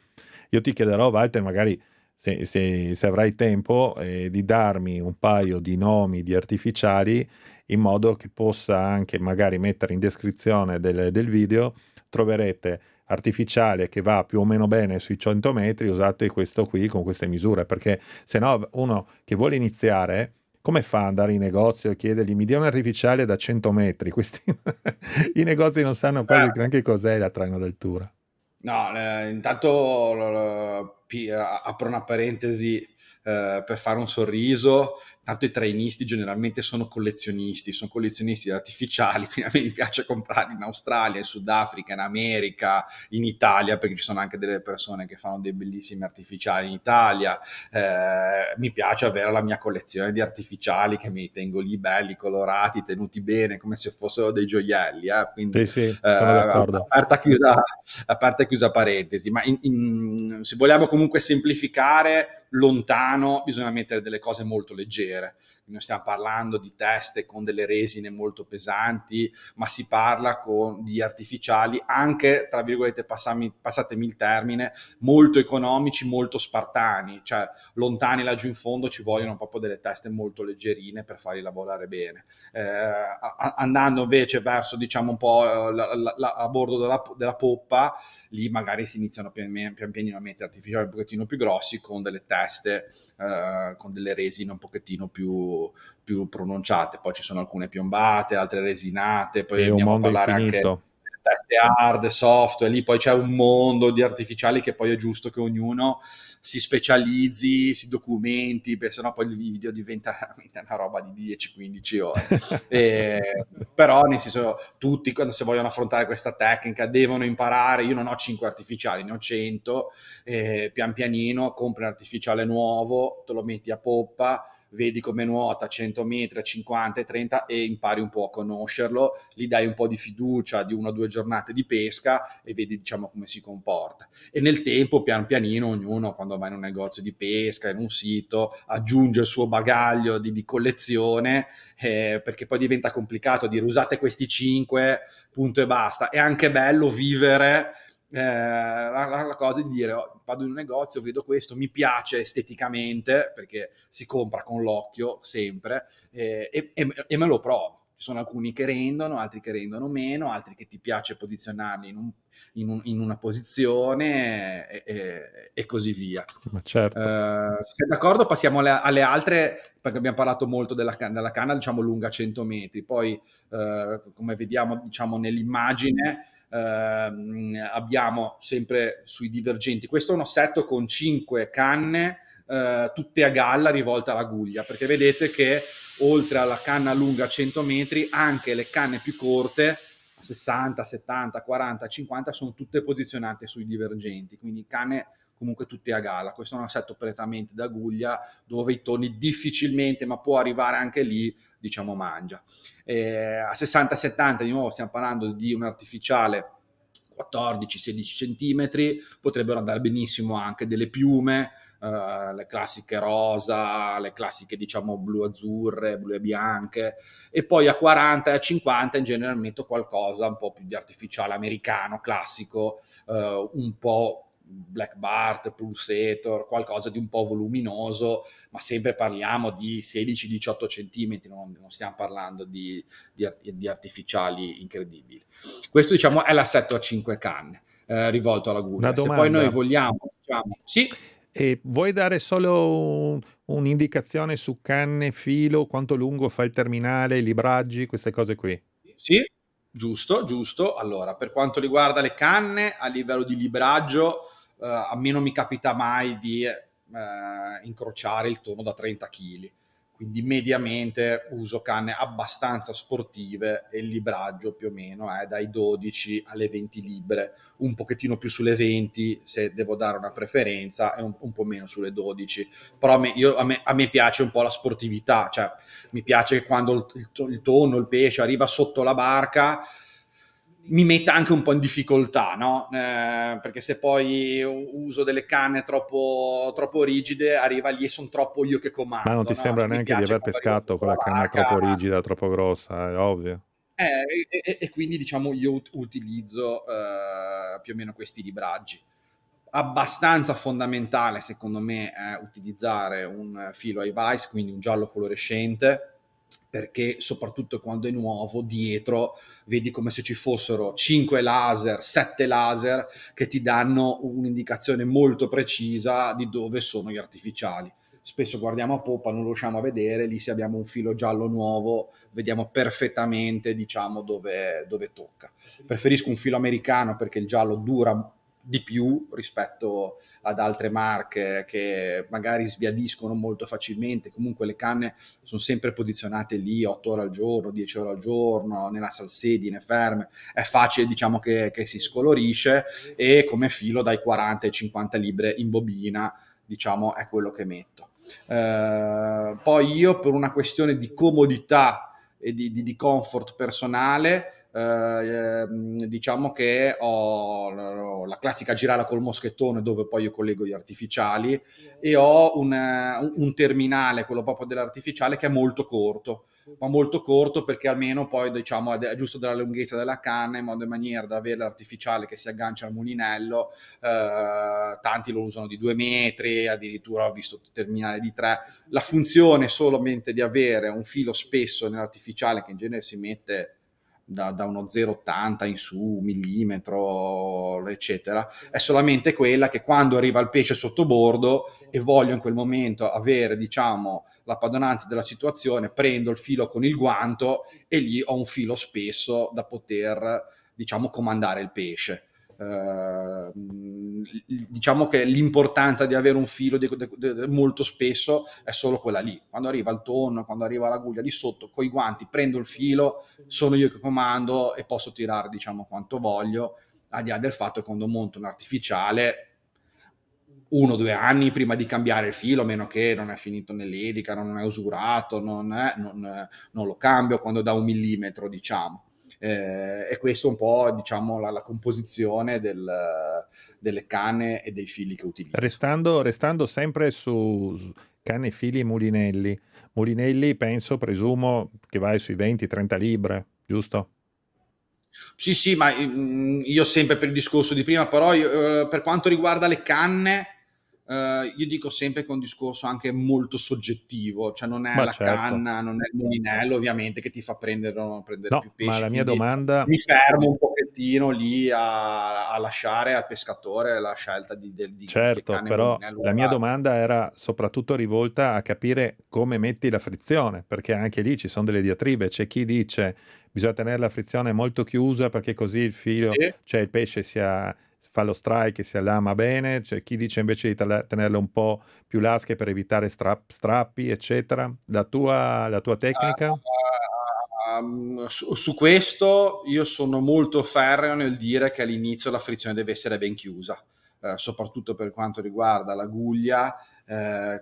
S1: io ti chiederò, Walter, magari se avrai tempo, di darmi un paio di nomi di artificiali in modo che possa anche magari mettere in descrizione del video, troverete artificiale che va più o meno bene sui 100 metri, usate questo qui con queste misure, perché se no uno che vuole iniziare, come fa ad andare in negozio e chiedergli mi dia un artificiale da 100 metri? I negozi non sanno quasi neanche cos'è la traina d'altura.
S2: No, intanto apro una parentesi per fare un sorriso. Tanto i trainisti generalmente sono collezionisti di artificiali, quindi a me mi piace comprare in Australia, in Sudafrica, in America, in Italia, perché ci sono anche delle persone che fanno dei bellissimi artificiali in Italia. Mi piace avere la mia collezione di artificiali che mi tengo lì belli, colorati, tenuti bene, come se fossero dei gioielli. Quindi,
S1: sì, sono d'accordo.
S2: aperta e chiusa parentesi, ma se vogliamo comunque semplificare, lontano bisogna mettere delle cose molto leggere. Non stiamo parlando di teste con delle resine molto pesanti, ma si parla di artificiali anche, tra virgolette, passatemi il termine, molto economici, molto spartani, cioè lontani laggiù in fondo ci vogliono proprio delle teste molto leggerine per farli lavorare bene. Andando invece verso, diciamo, un po' a bordo della poppa, lì magari si iniziano pian pianino a mettere artificiali un pochettino più grossi con delle teste, con delle resine un pochettino più pronunciate. Poi ci sono alcune piombate, altre resinate, poi
S1: È un
S2: andiamo a
S1: mondo
S2: parlare anche
S1: infinito.
S2: delle teste hard, soft, e lì poi c'è un mondo di artificiali che poi è giusto che ognuno si specializzi, si documenti, perché sennò poi il video diventa veramente una roba di 10-15 ore. Però nel senso, tutti quando si vogliono affrontare questa tecnica devono imparare. Io non ho 5 artificiali, ne ho 100, pian pianino compri un artificiale nuovo, te lo metti a poppa, vedi come nuota a 100 metri, a 50 e 30 e impari un po' a conoscerlo, gli dai un po' di fiducia di 1 o 2 giornate di pesca e vedi, diciamo, come si comporta. E nel tempo, pian pianino, ognuno quando va in un negozio di pesca, in un sito, aggiunge il suo bagaglio di collezione, perché poi diventa complicato dire usate questi 5, punto e basta. È anche bello vivere la cosa di dire vado in un negozio, vedo questo, mi piace esteticamente perché si compra con l'occhio sempre, e me lo provo. Ci sono alcuni che rendono, altri che rendono meno, altri che ti piace posizionarli in una posizione e così via.
S1: Ma certo.
S2: Se sei d'accordo passiamo alle altre, perché abbiamo parlato molto della canna, diciamo lunga 100 metri, poi come vediamo diciamo nell'immagine abbiamo sempre sui divergenti, questo è un assetto con 5 canne tutte a galla rivolte alla guglia, perché vedete che oltre alla canna lunga 100 metri anche le canne più corte 60, 70, 40, 50 sono tutte posizionate sui divergenti, quindi canne comunque tutte a galla. Questo è un assetto prettamente da guglia dove i toni difficilmente, ma può arrivare anche lì, diciamo mangia. A 60-70 di nuovo stiamo parlando di un artificiale 14-16 centimetri, potrebbero andare benissimo anche delle piume, le classiche rosa, le classiche diciamo blu-azzurre, blu e bianche, e poi a 40 e a 50 in genere metto qualcosa un po' più di artificiale americano, classico, un po' Black Bart, Pulsator, qualcosa di un po' voluminoso, ma sempre parliamo di 16-18 centimetri, non stiamo parlando di artificiali incredibili. Questo diciamo è l'assetto a 5 canne rivolto alla
S1: Una
S2: guglia. Se poi noi
S1: domanda.
S2: vogliamo, diciamo, sì,
S1: E vuoi dare solo un'indicazione su canne, filo, quanto lungo fa il terminale, i libraggi, queste cose qui?
S2: sì, giusto, giusto. Allora, per quanto riguarda le canne, a livello di libraggio, a me non mi capita mai di incrociare il tono da 30 kg. Quindi mediamente uso canne abbastanza sportive e il libraggio più o meno è dai 12 alle 20 libbre, un pochettino più sulle 20 se devo dare una preferenza e un po' meno sulle 12. Però a me piace un po' la sportività, cioè mi piace che quando il tonno, il pesce arriva sotto la barca mi metta anche un po' in difficoltà, no? Perché se poi uso delle canne troppo rigide, arriva lì e sono troppo io che
S1: Ma non
S2: comando,
S1: ti
S2: no?
S1: sembra
S2: Cioè, mi
S1: neanche di
S2: piace
S1: aver
S2: quando arriva
S1: pescato
S2: sotto
S1: con
S2: la
S1: la canna
S2: barca.
S1: troppo rigida, troppo grossa, è ovvio.
S2: E quindi diciamo io utilizzo più o meno questi libraggi. Abbastanza fondamentale secondo me è utilizzare un filo ice, quindi un giallo fluorescente, perché soprattutto quando è nuovo dietro vedi come se ci fossero 5 laser, 7 laser che ti danno un'indicazione molto precisa di dove sono gli artificiali. Spesso guardiamo a poppa, non lo riusciamo a vedere, lì se abbiamo un filo giallo nuovo vediamo perfettamente diciamo dove tocca. Preferisco un filo americano perché il giallo dura di più rispetto ad altre marche che magari sbiadiscono molto facilmente. Comunque le canne sono sempre posizionate lì 8 ore al giorno, 10 ore al giorno, nella salsedine ferme, è facile diciamo che si scolorisce, e come filo dai 40 ai 50 libbre in bobina diciamo è quello che metto. Poi io per una questione di comodità e di comfort personale diciamo che ho la classica girala col moschettone dove poi io collego gli artificiali, e ho un terminale, quello proprio dell'artificiale, che è molto corto, ma molto corto perché almeno poi diciamo è giusto della lunghezza della canna, in modo e maniera da avere l'artificiale che si aggancia al mulinello. Tanti lo usano di 2 metri, addirittura ho visto terminale di 3. La funzione solamente di avere un filo spesso nell'artificiale, che in genere si mette da uno 0,80 in su, millimetro, eccetera, è solamente quella che quando arriva il pesce sotto bordo e voglio in quel momento avere, diciamo, la padronanza della situazione, prendo il filo con il guanto e lì ho un filo spesso da poter, diciamo, comandare il pesce. Diciamo che l'importanza di avere un filo molto spesso è solo quella lì. Quando arriva il tonno, quando arriva l'aguglia lì sotto, coi guanti prendo il filo, sono io che comando e posso tirare diciamo quanto voglio, al di là del fatto che quando monto un artificiale 1 o 2 anni prima di cambiare il filo, a meno che non è finito nell'elica, non è usurato, non lo cambio quando da 1 millimetro, diciamo. E questo è un po', diciamo, la composizione delle canne e dei fili che utilizzo.
S1: Restando sempre su canne, fili e mulinelli. Mulinelli penso, presumo, che vai sui 20-30 libbre, giusto?
S2: Sì, sì, ma io sempre per il discorso di prima, però io, per quanto riguarda le canne, io dico sempre che è un discorso anche molto soggettivo, cioè non è
S1: Ma
S2: la
S1: certo.
S2: canna, non è il mulinello ovviamente che ti fa prendere o non prendere
S1: No,
S2: più
S1: ma
S2: pesci,
S1: la mia
S2: quindi
S1: domanda,
S2: mi fermo un pochettino lì a lasciare al pescatore la scelta di che
S1: certo,
S2: canne
S1: però
S2: mulinello
S1: la mia
S2: usare.
S1: domanda era soprattutto rivolta a capire come metti la frizione, perché anche lì ci sono delle diatribe. C'è chi dice bisogna tenere la frizione molto chiusa perché così il filo,
S2: Sì.
S1: cioè il pesce fa lo strike e si allama bene, c'è chi dice invece di tenerle un po' più lasche per evitare strappi, eccetera. La tua tecnica?
S2: Su questo io sono molto ferreo nel dire che all'inizio la frizione deve essere ben chiusa, soprattutto per quanto riguarda la guglia.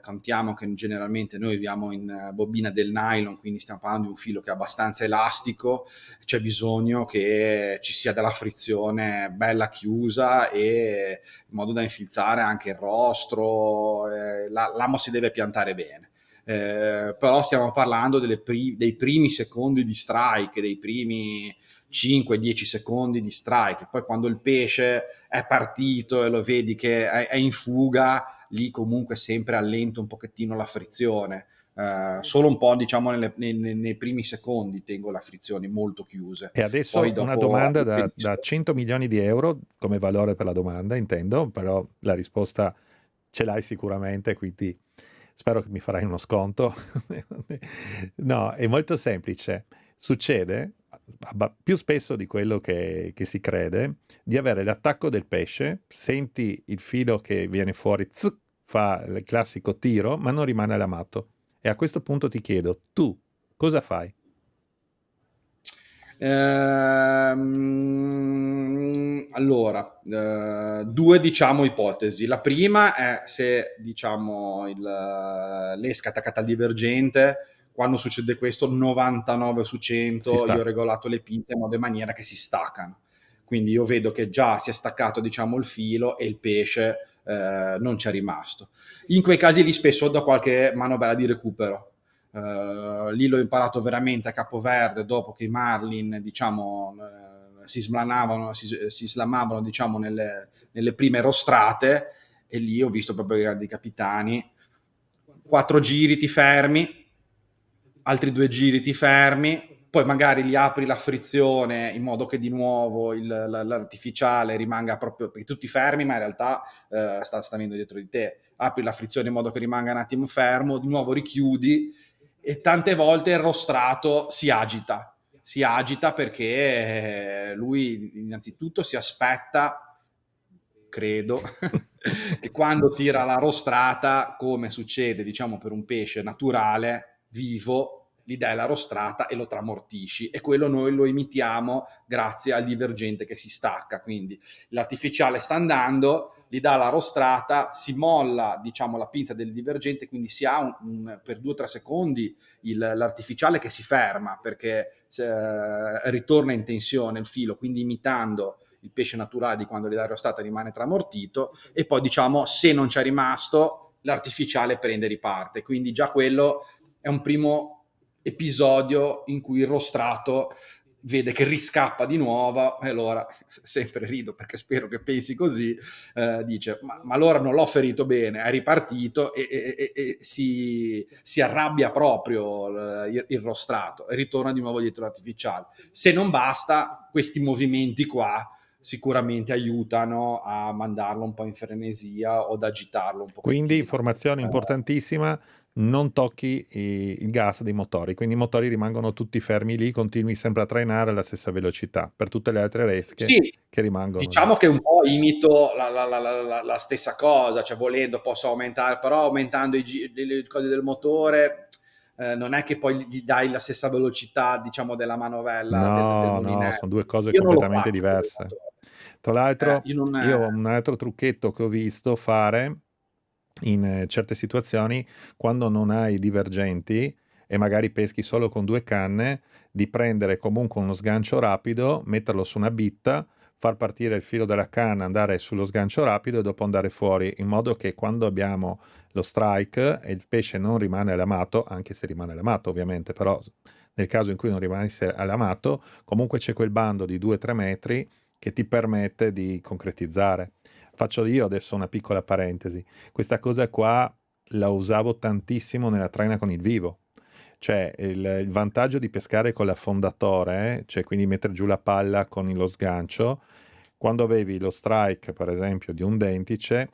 S2: Contiamo che generalmente noi viviamo in bobina del nylon, quindi stiamo parlando di un filo che è abbastanza elastico, c'è bisogno che ci sia della frizione bella chiusa e in modo da infilzare anche il rostro, l'amo si deve piantare bene. Però stiamo parlando dei primi secondi di strike, dei primi 5-10 secondi di strike. Poi quando il pesce è partito e lo vedi che è in fuga, lì comunque sempre allento un pochettino la frizione. Solo un po', diciamo, nei primi secondi tengo le frizioni molto chiuse.
S1: E
S2: Poi
S1: adesso una
S2: dopo
S1: domanda da
S2: impedisco.
S1: 100 milioni di euro come valore per la domanda, intendo, però la risposta ce l'hai sicuramente, quindi spero che mi farai uno sconto. No, è molto semplice. Succede più spesso di quello che si crede di avere l'attacco del pesce, senti il filo che viene fuori, fa il classico tiro, ma non rimane all'amato. E a questo punto ti chiedo, tu cosa fai?
S2: Allora, due diciamo ipotesi. La prima è se diciamo l'esca è attaccata al divergente, quando succede questo 99 su
S1: Si
S2: 100 io ho
S1: sta.
S2: regolato le pinze in modo e maniera che si staccano. Quindi io vedo che già si è staccato diciamo il filo e il pesce non c'è rimasto. In quei casi lì spesso do qualche manovella di recupero. Lì l'ho imparato veramente a capoverde dopo che i marlin diciamo si slamavano diciamo nelle prime rostrate, e lì ho visto proprio i grandi capitani: 4 giri ti fermi, altri 2 giri ti fermi, poi magari gli apri la frizione in modo che di nuovo l'artificiale rimanga proprio, perché tu ti fermi ma in realtà sta venendo dietro di te, apri la frizione in modo che rimanga un attimo fermo, di nuovo richiudi, e tante volte il rostrato si agita perché lui innanzitutto si aspetta, credo, che quando tira la rostrata, come succede diciamo per un pesce naturale, vivo, gli dai la rostrata e lo tramortisci, e quello noi lo imitiamo grazie al divergente che si stacca. Quindi l'artificiale sta andando, gli dà la rostrata, si molla diciamo la pinza del divergente, quindi si ha per 2-3 secondi l'artificiale che si ferma perché ritorna in tensione il filo, quindi imitando il pesce naturale di quando gli dai rostrata rimane tramortito, e poi diciamo se non c'è rimasto l'artificiale prende e riparte. Quindi già quello è un primo episodio in cui il rostrato vede che riscappa di nuovo, e allora sempre rido perché spero che pensi così, dice ma allora non l'ho ferito bene, è ripartito, e si arrabbia proprio il rostrato e ritorna di nuovo dietro l'artificiale. Se non basta, questi movimenti qua sicuramente aiutano a mandarlo un po' in frenesia o ad agitarlo un
S1: Quindi,
S2: pochettino.
S1: informazione importantissima, non tocchi il gas dei motori, quindi i motori rimangono tutti fermi lì, continui sempre a trainare alla stessa velocità per tutte le altre resche
S2: Sì,
S1: che rimangono lì.
S2: diciamo che un po' imito la stessa cosa, cioè volendo posso aumentare, però aumentando le cose del motore, non è che poi gli dai la stessa velocità, diciamo, della manovella del
S1: No, no,
S2: mulinello.
S1: sono due cose
S2: Io non lo
S1: completamente
S2: faccio con il
S1: diverse.
S2: motore.
S1: Tra l'altro,
S2: Io non...
S1: io un altro trucchetto che ho visto fare in certe situazioni, quando non hai divergenti e magari peschi solo con due canne, di prendere comunque uno sgancio rapido, metterlo su una bitta, far partire il filo della canna, andare sullo sgancio rapido e dopo andare fuori, in modo che quando abbiamo lo strike e il pesce non rimane all'amato, anche se rimane all'amato ovviamente, però nel caso in cui non rimanesse all'amato, comunque c'è quel bando di 2-3 metri che ti permette di concretizzare. Faccio io adesso una piccola parentesi. Questa cosa qua la usavo tantissimo nella traina con il vivo. Cioè, il vantaggio di pescare con l'affondatore, cioè quindi mettere giù la palla con lo sgancio, quando avevi lo strike, per esempio, di un dentice,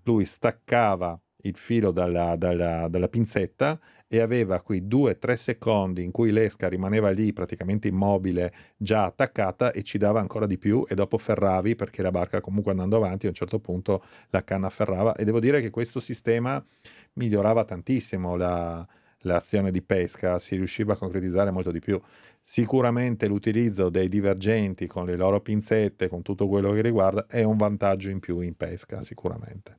S1: lui staccava il filo dalla pinzetta e aveva quei 2-3 secondi in cui l'esca rimaneva lì praticamente immobile, già attaccata, e ci dava ancora di più, e dopo ferravi, perché la barca comunque andando avanti a un certo punto la canna ferrava, e devo dire che questo sistema migliorava tantissimo l'azione di pesca, si riusciva a concretizzare molto di più. Sicuramente l'utilizzo dei divergenti con le loro pinzette, con tutto quello che riguarda, è un vantaggio in più in pesca, sicuramente.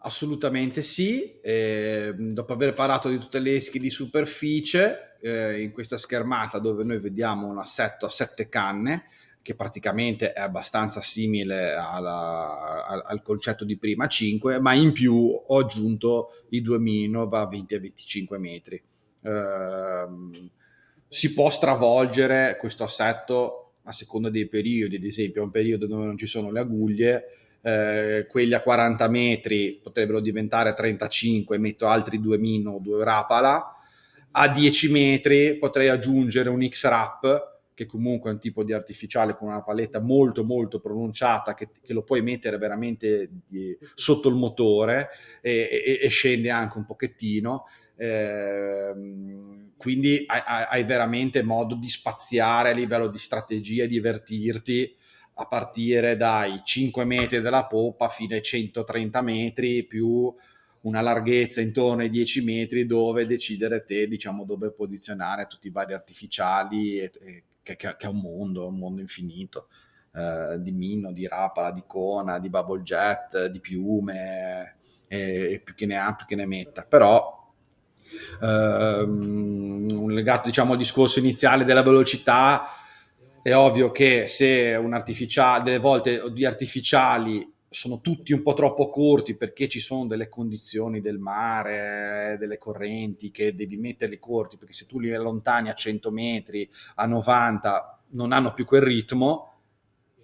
S2: Assolutamente sì. Dopo aver parlato di tutte le esche di superficie, in questa schermata dove noi vediamo un assetto a 7 canne, che praticamente è abbastanza simile al concetto di prima 5, ma in più ho aggiunto i due Minova 20 e 25 metri. Si può stravolgere questo assetto a seconda dei periodi, ad esempio un periodo dove non ci sono le aguglie, quelli a 40 metri potrebbero diventare 35, metto altri due Mino, due Rapala. A 10 metri potrei aggiungere un X-Rap, che comunque è un tipo di artificiale con una paletta molto molto pronunciata, che lo puoi mettere veramente sotto il motore e scende anche un pochettino. Quindi hai veramente modo di spaziare a livello di strategia e divertirti a partire dai 5 metri della poppa fino ai 130 metri più una larghezza intorno ai 10 metri dove decidere te, diciamo, dove posizionare tutti i vari artificiali, che è un mondo infinito, di Minno, di Rapala, di Kona, di Bubble Jet, di piume, e più che ne ha più che ne metta. Però legato, diciamo, al discorso iniziale della velocità, è ovvio che se un artificiale, delle volte gli artificiali sono tutti un po' troppo corti perché ci sono delle condizioni del mare, delle correnti che devi metterli corti, perché se tu li allontani a 100 metri, a 90, non hanno più quel ritmo,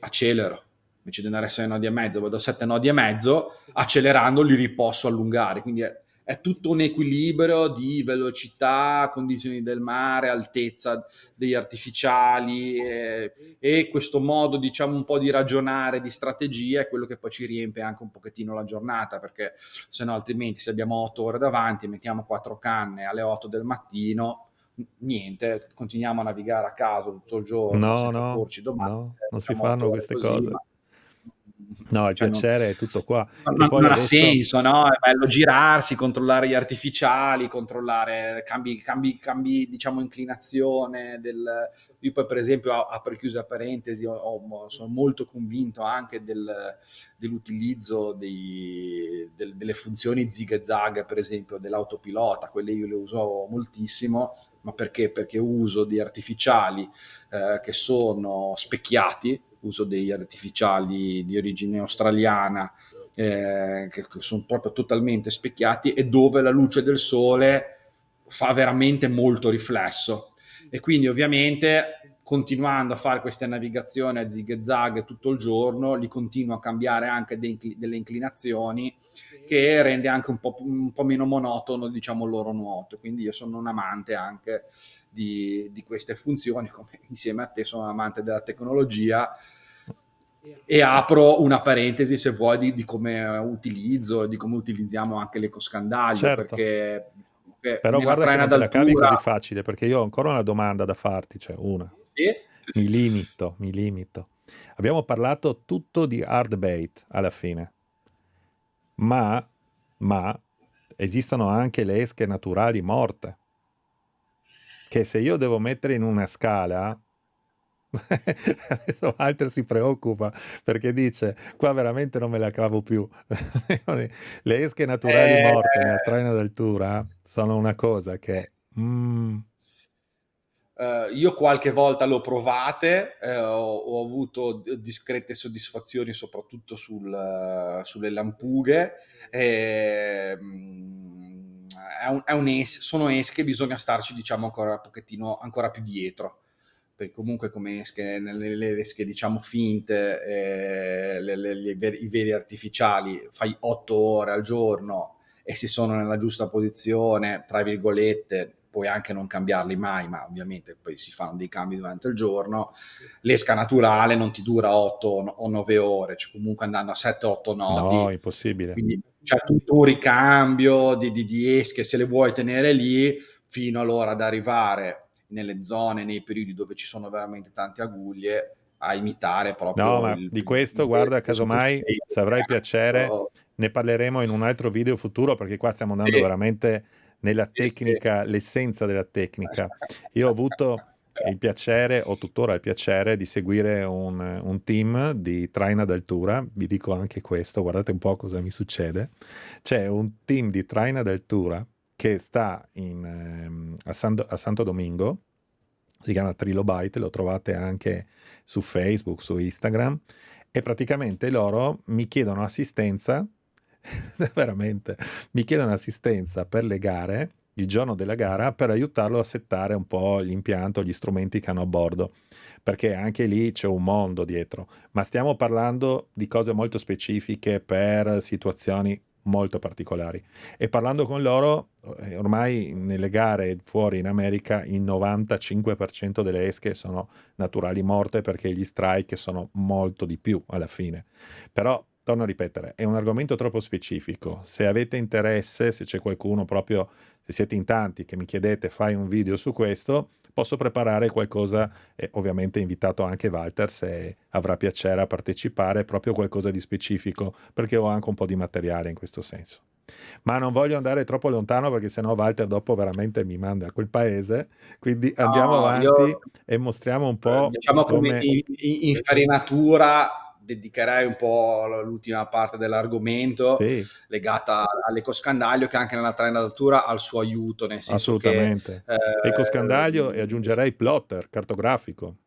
S2: accelero. Invece di andare a 6 nodi e mezzo, vado a 7 nodi e mezzo, accelerando li riposso allungare. Quindi è tutto un equilibrio di velocità, condizioni del mare, altezza degli artificiali, e questo modo, diciamo, un po' di ragionare, di strategia è quello che poi ci riempie anche un pochettino la giornata, perché se no altrimenti se abbiamo 8 ore davanti, mettiamo 4 canne alle 8 del mattino, niente, continuiamo a navigare a caso tutto il giorno
S1: No,
S2: senza
S1: no,
S2: porci domande,
S1: no, non si
S2: facciamo 8
S1: fanno
S2: ore
S1: queste
S2: così,
S1: cose.
S2: ma
S1: No, il
S2: cioè
S1: piacere è tutto qua. Che poi
S2: non ha
S1: adesso...
S2: senso, no? È bello girarsi, controllare gli artificiali, controllare cambi, diciamo, inclinazione io poi per esempio, apro e chiusa parentesi, sono molto convinto anche dell'utilizzo delle funzioni zig-zag, per esempio dell'autopilota. Quelle io le uso moltissimo, ma perché? Perché uso di artificiali che sono specchiati, uso degli artificiali di origine australiana, che sono proprio totalmente specchiati, e dove la luce del sole fa veramente molto riflesso. E quindi ovviamente, continuando a fare queste navigazioni a zig-zag tutto il giorno, li continuo a cambiare anche delle inclinazioni, che rende anche un po' meno monotono, diciamo, il loro nuoto. Quindi io sono un amante anche di queste funzioni, come insieme a te sono un amante della tecnologia. E apro una parentesi, se vuoi, di come utilizzo, di come utilizziamo anche l'ecoscandaglio,
S1: Certo,
S2: perché
S1: però
S2: nella
S1: guarda che
S2: traina
S1: non te la cavi
S2: d'altura...
S1: così facile, perché io ho ancora una domanda da farti, cioè una.
S2: Sì?
S1: Mi limito, mi limito. Abbiamo parlato tutto di hard bait alla fine, ma, ma esistono anche le esche naturali morte, che se io devo mettere in una scala, adesso Walter si preoccupa perché dice, qua veramente non me la cavo più. Le esche naturali morte nella
S2: Eh,
S1: traina d'altura sono una cosa che...
S2: io qualche volta l'ho provate, ho avuto discrete soddisfazioni soprattutto sulle lampughe. Sono esche, bisogna starci, diciamo, ancora un pochettino ancora più dietro, perché comunque come esche, nelle esche diciamo finte, i veri artificiali, fai 8 ore al giorno e se sono nella giusta posizione, tra virgolette, puoi anche non cambiarli mai, ma ovviamente poi si fanno dei cambi durante il giorno. L'esca naturale non ti dura 8 o 9 ore, cioè comunque andando a 7-8
S1: No,
S2: nodi,
S1: impossibile.
S2: quindi c'è tutto un ricambio di esche se le vuoi tenere lì fino allora ad arrivare nelle zone, nei periodi dove ci sono veramente tante aguglie, a imitare
S1: No,
S2: proprio
S1: ma di questo, guarda,
S2: le super
S1: casomai, se avrai piacere, ne parleremo in un altro video futuro, perché qua stiamo andando
S2: sì,
S1: veramente nella
S2: sì, sì.
S1: tecnica, l'essenza della tecnica. Io ho avuto il piacere, ho tuttora il piacere, di seguire un team di traina d'altura. Vi dico anche questo, guardate un po' cosa mi succede. C'è un team di traina d'altura che sta a Santo Domingo, si chiama Trilobite, lo trovate anche su Facebook, su Instagram, e praticamente loro mi chiedono assistenza, veramente, mi chiedono assistenza per le gare, il giorno della gara, per aiutarlo a settare un po' l'impianto, gli strumenti che hanno a bordo, perché anche lì c'è un mondo dietro, ma stiamo parlando di cose molto specifiche per situazioni molto particolari. E parlando con loro, ormai nelle gare fuori in America il 95% delle esche sono naturali morte, perché gli strike sono molto di più alla fine. Però, torno a ripetere, è un argomento troppo specifico. Se avete interesse, se c'è qualcuno proprio, se siete in tanti che mi chiedete fai un video su questo, posso preparare qualcosa, e ovviamente invitato anche Walter se avrà piacere a partecipare, proprio qualcosa di specifico, perché ho anche un po' di materiale in questo senso. Ma non voglio andare troppo lontano, perché sennò Walter dopo veramente mi manda a quel paese, quindi andiamo
S2: No, io
S1: avanti e mostriamo un po'
S2: diciamo come
S1: come...
S2: infarinatura dedicherei un po' l'ultima parte dell'argomento
S1: Sì,
S2: legata all'ecoscandaglio, che anche nella traina d'altura ha il suo aiuto, nel senso che
S1: assolutamente. Ecoscandaglio, e aggiungerei plotter, cartografico.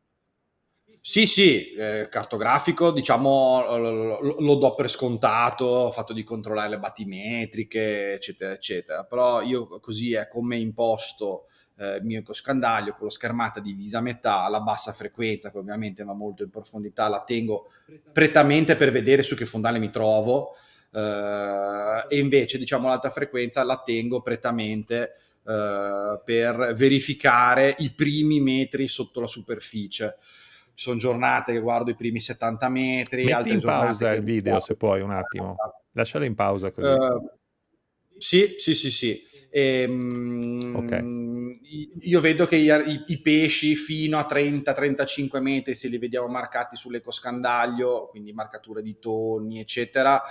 S2: sì, sì, cartografico diciamo lo do per scontato, il fatto di controllare le battimetriche, eccetera, eccetera. Però io così è come imposto il mio ecoscandaglio con la schermata divisa a metà, la bassa frequenza, che ovviamente va molto in profondità, la tengo prettamente per vedere su che fondale mi trovo, e invece diciamo l'alta frequenza la tengo prettamente per verificare i primi metri sotto la superficie. Ci sono giornate che guardo i primi 70 metri,
S1: Metti
S2: altre
S1: in
S2: giornate
S1: pausa
S2: che
S1: il video se puoi un attimo. Lascialo in pausa così.
S2: Uh, sì, sì, sì, sì.
S1: Ok.
S2: Io vedo che i pesci fino a 30-35 metri, se li vediamo marcati sull'ecoscandaglio, quindi marcature di tonni, eccetera,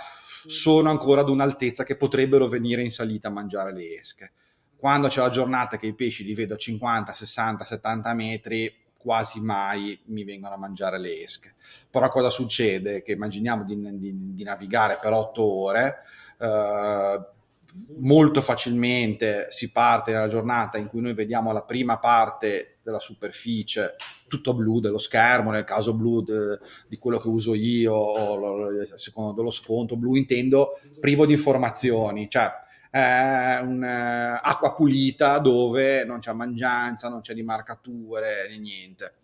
S2: sono ancora ad un'altezza che potrebbero venire in salita a mangiare le esche. Quando c'è la giornata che i pesci li vedo a 50, 60, 70 metri, quasi mai mi vengono a mangiare le esche. Però cosa succede? Che immaginiamo di navigare per 8 ore, eh, molto facilmente si parte nella giornata in cui noi vediamo la prima parte della superficie tutto blu dello schermo, nel caso blu di quello che uso io, secondo dello sfondo blu intendo privo di informazioni, cioè acqua pulita dove non c'è mangianza, non c'è di marcature né niente.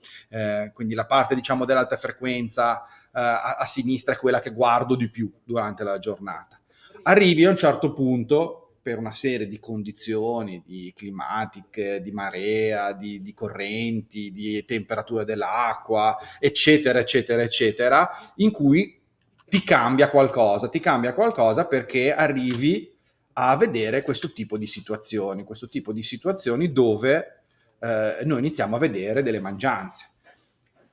S2: Quindi la parte diciamo dell'alta frequenza a sinistra è quella che guardo di più durante la giornata. Arrivi a un certo punto per una serie di condizioni di climatiche, di marea, di correnti, di temperatura dell'acqua, eccetera, eccetera, eccetera, in cui ti cambia qualcosa perché arrivi a vedere questo tipo di situazioni dove noi iniziamo a vedere delle mangianze.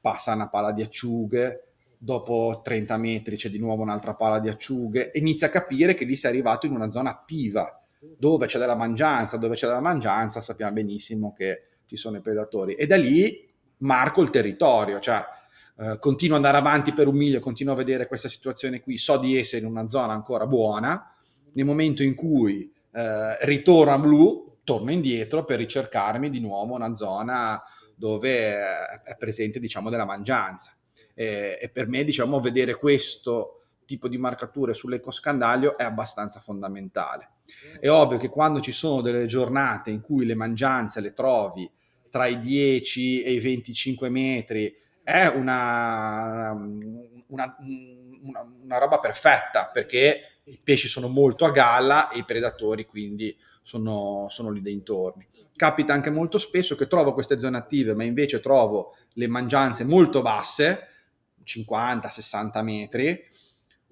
S2: Passa una pala di acciughe, dopo 30 metri c'è di nuovo un'altra pala di acciughe, e inizia a capire che lì sei arrivato in una zona attiva, dove c'è della mangianza sappiamo benissimo che ci sono i predatori. E da lì marco il territorio, cioè continuo ad andare avanti per un miglio, continuo a vedere questa situazione qui, so di essere in una zona ancora buona, nel momento in cui ritorna blu, torno indietro per ricercarmi di nuovo una zona dove è presente diciamo della mangianza. E per me diciamo vedere questo tipo di marcature sull'ecoscandaglio è abbastanza fondamentale. È ovvio che quando ci sono delle giornate in cui le mangianze le trovi tra i 10 e i 25 metri è una roba perfetta, perché i pesci sono molto a galla e i predatori quindi sono lì dintorni. Capita anche molto spesso che trovo queste zone attive, ma invece trovo le mangianze molto basse, 50-60 metri.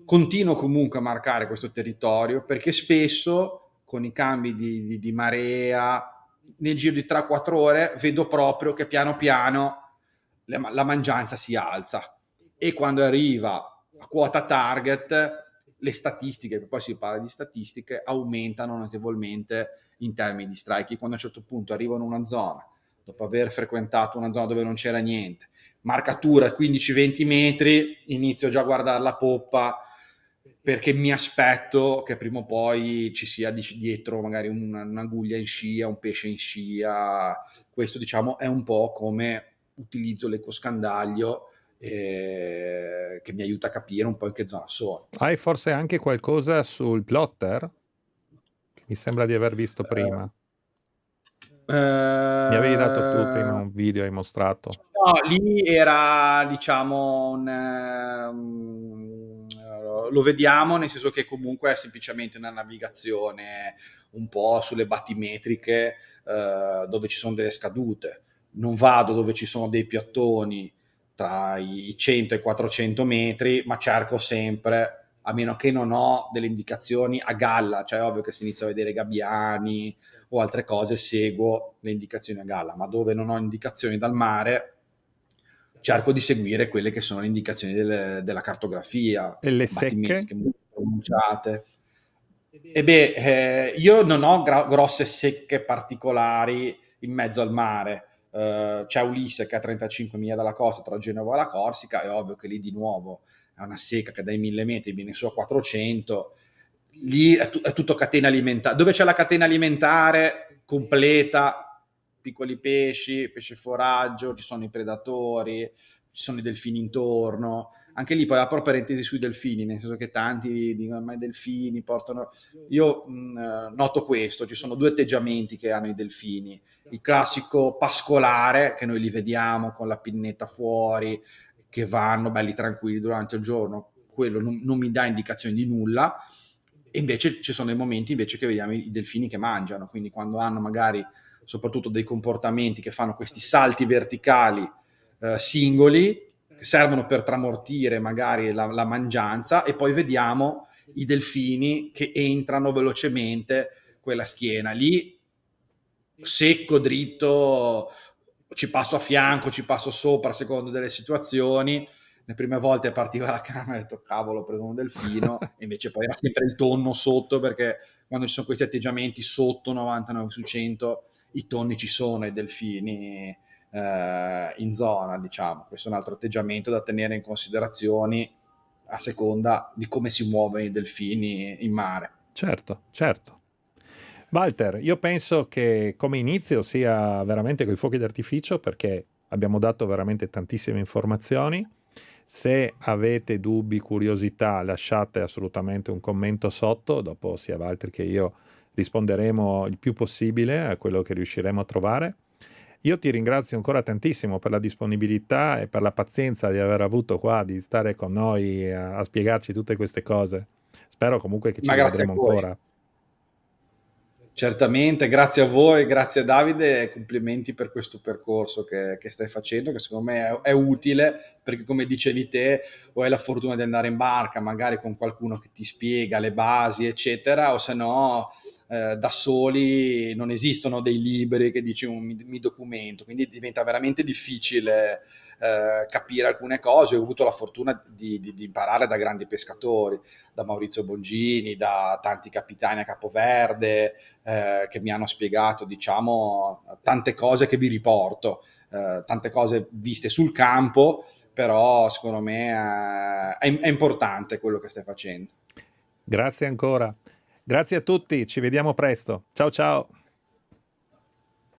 S2: Continuo comunque a marcare questo territorio perché spesso con i cambi di marea, nel giro di 3-4 ore, vedo proprio che piano piano la mangianza si alza, e quando arriva a quota target le statistiche, poi si parla di statistiche, aumentano notevolmente in termini di strike. Quando a un certo punto arrivo in una zona, dopo aver frequentato una zona dove non c'era niente, marcatura 15-20 metri, inizio già a guardare la poppa, perché mi aspetto che prima o poi ci sia dietro magari un'aguglia in scia, un pesce in scia. Questo diciamo è un po' come utilizzo l'ecoscandaglio, che mi aiuta a capire un po' in che zona sono.
S1: Hai forse anche qualcosa sul plotter? Mi sembra di aver visto prima. Mi avevi dato tu prima un video, hai mostrato.
S2: No, lì era, diciamo, lo vediamo, nel senso che comunque è semplicemente una navigazione un po' sulle battimetriche, dove ci sono delle scadute. Non vado dove ci sono dei piattoni tra i 100 e i 400 metri, ma cerco sempre, a meno che non ho delle indicazioni a galla, cioè è ovvio che si inizia a vedere gabbiani o altre cose, seguo le indicazioni a galla, ma dove non ho indicazioni dal mare cerco di seguire quelle che sono le indicazioni della cartografia,
S1: E le secche?
S2: battimetriche molto pronunciate. Io non ho grosse secche particolari in mezzo al mare. C'è Ulisse che è a 35 miglia dalla costa tra Genova e la Corsica, è ovvio che lì di nuovo è una secca che dai 1000 metri viene su a 400. Lì è tutto catena alimentare. Dove c'è la catena alimentare completa, piccoli pesci, pesce foraggio, ci sono i predatori, ci sono i delfini intorno. Anche lì poi apro parentesi sui delfini, nel senso che tanti dicono ma i delfini portano... Io noto questo, ci sono due atteggiamenti che hanno i delfini. Il classico pascolare, che noi li vediamo con la pinnetta fuori, che vanno belli tranquilli durante il giorno, quello non mi dà indicazioni di nulla. E invece ci sono dei momenti invece che vediamo i delfini che mangiano, quindi quando hanno magari soprattutto dei comportamenti che fanno questi salti verticali singoli, che servono per tramortire magari la mangianza, e poi vediamo i delfini che entrano velocemente quella schiena lì, secco, dritto, ci passo a fianco, ci passo sopra a seconda delle situazioni. Le prime volte partiva la canna, ho detto cavolo, ho preso un delfino, e invece poi era sempre il tonno sotto, perché quando ci sono questi atteggiamenti sotto 99 su 100 i tonni ci sono, i delfini in zona, diciamo. Questo è un altro atteggiamento da tenere in considerazione a seconda di come si muovono i delfini in mare.
S1: Certo, certo. Walter, io penso che come inizio sia veramente coi fuochi d'artificio, perché abbiamo dato veramente tantissime informazioni. Se avete dubbi, curiosità, lasciate assolutamente un commento sotto, dopo sia Walter che io risponderemo il più possibile a quello che riusciremo a trovare. Io ti ringrazio ancora tantissimo per la disponibilità e per la pazienza di aver avuto qua, di stare con noi a spiegarci tutte queste cose. Spero comunque che ci
S2: Ma grazie a
S1: rivedremo
S2: voi.
S1: ancora.
S2: Certamente, grazie a voi, grazie a Davide, e complimenti per questo percorso che stai facendo, che secondo me è utile, perché come dicevi te, o hai la fortuna di andare in barca, magari con qualcuno che ti spiega le basi, eccetera, o se no da soli non esistono dei libri che dici mi documento, quindi diventa veramente difficile capire alcune cose. Ho avuto la fortuna di imparare da grandi pescatori, da Maurizio Bongini, da tanti capitani a Capoverde, che mi hanno spiegato, diciamo, tante cose che vi riporto, tante cose viste sul campo, però secondo me è importante quello che stai facendo.
S1: Grazie ancora. Grazie a tutti, ci vediamo presto. Ciao ciao.